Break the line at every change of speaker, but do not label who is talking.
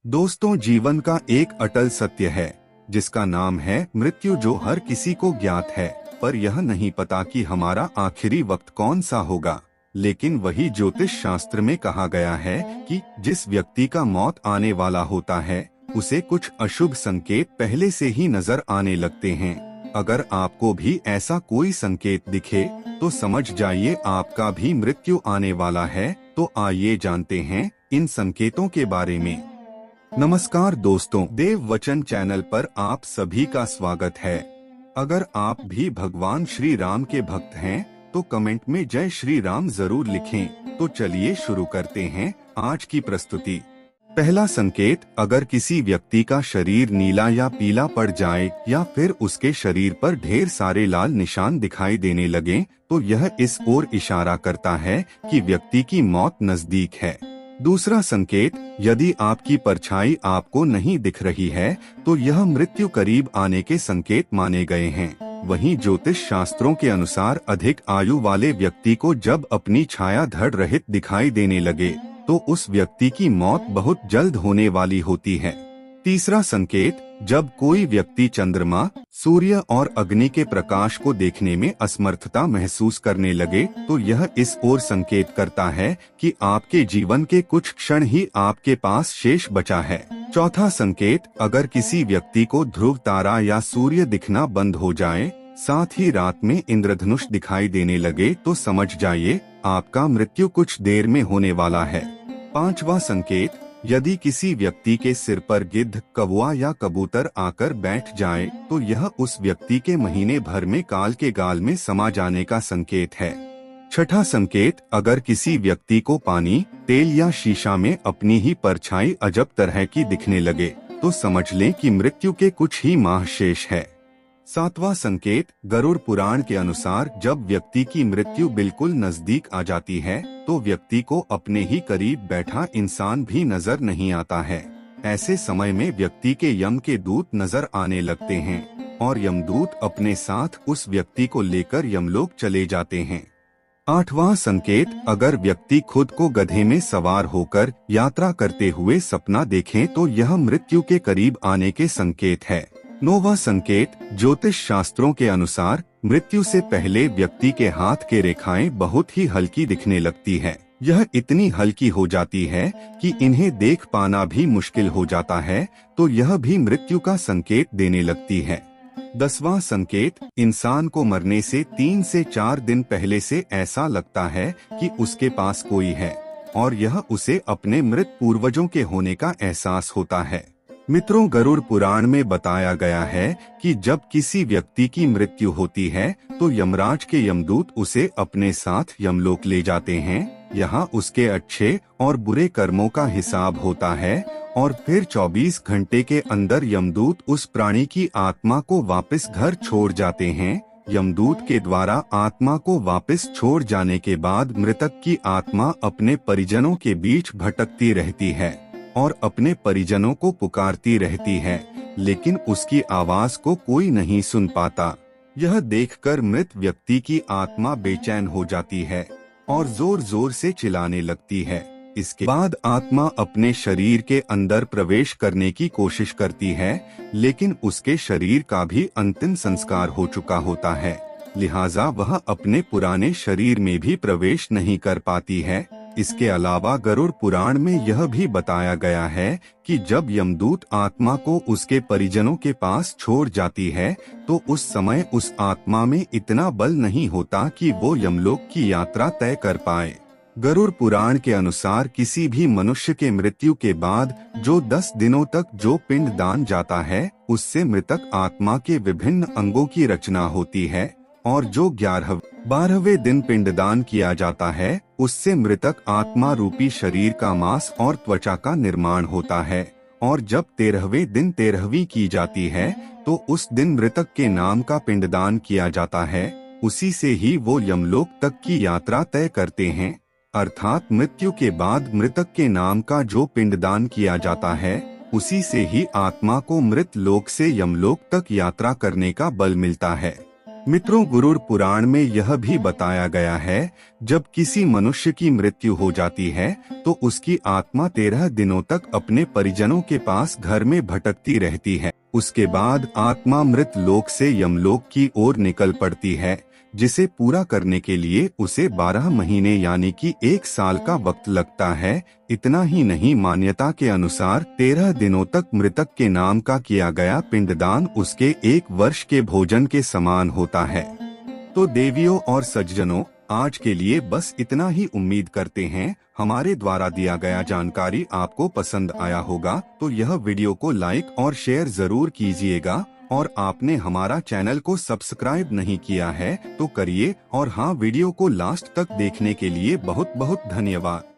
दोस्तों, जीवन का एक अटल सत्य है जिसका नाम है मृत्यु, जो हर किसी को ज्ञात है, पर यह नहीं पता कि हमारा आखिरी वक्त कौन सा होगा। लेकिन वही ज्योतिष शास्त्र में कहा गया है कि जिस व्यक्ति का मौत आने वाला होता है उसे कुछ अशुभ संकेत पहले से ही नजर आने लगते हैं। अगर आपको भी ऐसा कोई संकेत दिखे तो समझ जाइए आपका भी मृत्यु आने वाला है। तो आइए जानते हैं इन संकेतों के बारे में। नमस्कार दोस्तों, देव वचन चैनल पर आप सभी का स्वागत है। अगर आप भी भगवान श्री राम के भक्त हैं तो कमेंट में जय श्री राम जरूर लिखें। तो चलिए शुरू करते हैं आज की प्रस्तुति। पहला संकेत, अगर किसी व्यक्ति का शरीर नीला या पीला पड़ जाए या फिर उसके शरीर पर ढेर सारे लाल निशान दिखाई देने लगे तो यह इस ओर इशारा करता है कि व्यक्ति की मौत नजदीक है। दूसरा संकेत, यदि आपकी परछाई आपको नहीं दिख रही है तो यह मृत्यु करीब आने के संकेत माने गए हैं। वहीं ज्योतिष शास्त्रों के अनुसार अधिक आयु वाले व्यक्ति को जब अपनी छाया धड़ रहित दिखाई देने लगे तो उस व्यक्ति की मौत बहुत जल्द होने वाली होती है। तीसरा संकेत, जब कोई व्यक्ति चंद्रमा, सूर्य और अग्नि के प्रकाश को देखने में असमर्थता महसूस करने लगे तो यह इस ओर संकेत करता है कि आपके जीवन के कुछ क्षण ही आपके पास शेष बचा है। चौथा संकेत, अगर किसी व्यक्ति को ध्रुव तारा या सूर्य दिखना बंद हो जाए, साथ ही रात में इंद्रधनुष दिखाई देने लगे तो समझ जाइए आपका मृत्यु कुछ देर में होने वाला है। पांचवा संकेत, यदि किसी व्यक्ति के सिर पर गिद्ध, कौवा या कबूतर आकर बैठ जाए तो यह उस व्यक्ति के महीने भर में काल के गाल में समा जाने का संकेत है। छठा संकेत, अगर किसी व्यक्ति को पानी, तेल या शीशा में अपनी ही परछाई अजब तरह की दिखने लगे तो समझ लें कि मृत्यु के कुछ ही माह शेष है। सातवां संकेत, गरुड़ पुराण के अनुसार जब व्यक्ति की मृत्यु बिल्कुल नजदीक आ जाती है तो व्यक्ति को अपने ही करीब बैठा इंसान भी नजर नहीं आता है। ऐसे समय में व्यक्ति के यम के दूत नजर आने लगते हैं और यमदूत अपने साथ उस व्यक्ति को लेकर यमलोक चले जाते हैं। आठवां संकेत, अगर व्यक्ति खुद को गधे में सवार होकर यात्रा करते हुए सपना देखें तो यह मृत्यु के करीब आने के संकेत है। नौवां संकेत, ज्योतिष शास्त्रों के अनुसार मृत्यु से पहले व्यक्ति के हाथ के रेखाएं बहुत ही हल्की दिखने लगती है। यह इतनी हल्की हो जाती है कि इन्हें देख पाना भी मुश्किल हो जाता है, तो यह भी मृत्यु का संकेत देने लगती है। 10वां संकेत, इंसान को मरने से 3 से 4 दिन पहले से ऐसा लगता है कि उसके पास कोई है और यह उसे अपने मृत पूर्वजों के होने का एहसास होता है। मित्रों, गरुड़ पुराण में बताया गया है कि जब किसी व्यक्ति की मृत्यु होती है तो यमराज के यमदूत उसे अपने साथ यमलोक ले जाते हैं। यहाँ उसके अच्छे और बुरे कर्मों का हिसाब होता है और फिर 24 घंटे के अंदर यमदूत उस प्राणी की आत्मा को वापस घर छोड़ जाते हैं। यमदूत के द्वारा आत्मा को वापस छोड़ जाने के बाद मृतक की आत्मा अपने परिजनों के बीच भटकती रहती है और अपने परिजनों को पुकारती रहती है, लेकिन उसकी आवाज को कोई नहीं सुन पाता। यह देखकर मृत व्यक्ति की आत्मा बेचैन हो जाती है और जोर जोर से चिल्लाने लगती है। इसके बाद आत्मा अपने शरीर के अंदर प्रवेश करने की कोशिश करती है, लेकिन उसके शरीर का भी अंतिम संस्कार हो चुका होता है, लिहाजा वह अपने पुराने शरीर में भी प्रवेश नहीं कर पाती है। इसके अलावा गरुड़ पुराण में यह भी बताया गया है कि जब यमदूत आत्मा को उसके परिजनों के पास छोड़ जाती है तो उस समय उस आत्मा में इतना बल नहीं होता कि वो यमलोक की यात्रा तय कर पाए। गरुड़ पुराण के अनुसार किसी भी मनुष्य के मृत्यु के बाद जो 10 दिनों तक जो पिंड दान जाता है उससे मृतक आत्मा के विभिन्न अंगों की रचना होती है और जो 11वें दिन पिंडदान किया जाता है उससे मृतक आत्मा रूपी शरीर का मांस और त्वचा का निर्माण होता है और जब 13वें दिन 13वीं की जाती है तो उस दिन मृतक के नाम का पिंडदान किया जाता है। उसी से ही वो यमलोक तक की यात्रा तय करते हैं, अर्थात मृत्यु के बाद मृतक के नाम का जो पिंडदान किया जाता है उसी से ही आत्मा को मृत लोक से यमलोक तक यात्रा करने का बल मिलता है। मित्रों, गुरुड़ पुराण में यह भी बताया गया है, जब किसी मनुष्य की मृत्यु हो जाती है तो उसकी आत्मा 13 दिनों तक अपने परिजनों के पास घर में भटकती रहती है। उसके बाद आत्मा मृत लोक से यमलोक की ओर निकल पड़ती है, जिसे पूरा करने के लिए उसे 12 महीने यानी कि 1 साल का वक्त लगता है। इतना ही नहीं, मान्यता के अनुसार 13 दिनों तक मृतक के नाम का किया गया पिंडदान उसके 1 वर्ष के भोजन के समान होता है। तो देवियों और सज्जनों, आज के लिए बस इतना ही। उम्मीद करते हैं हमारे द्वारा दिया गया जानकारी आपको पसंद आया होगा। तो यह वीडियो को लाइक और शेयर जरूर कीजिएगा, और आपने हमारा चैनल को सब्सक्राइब नहीं किया है तो करिए। और हाँ, वीडियो को लास्ट तक देखने के लिए बहुत बहुत धन्यवाद।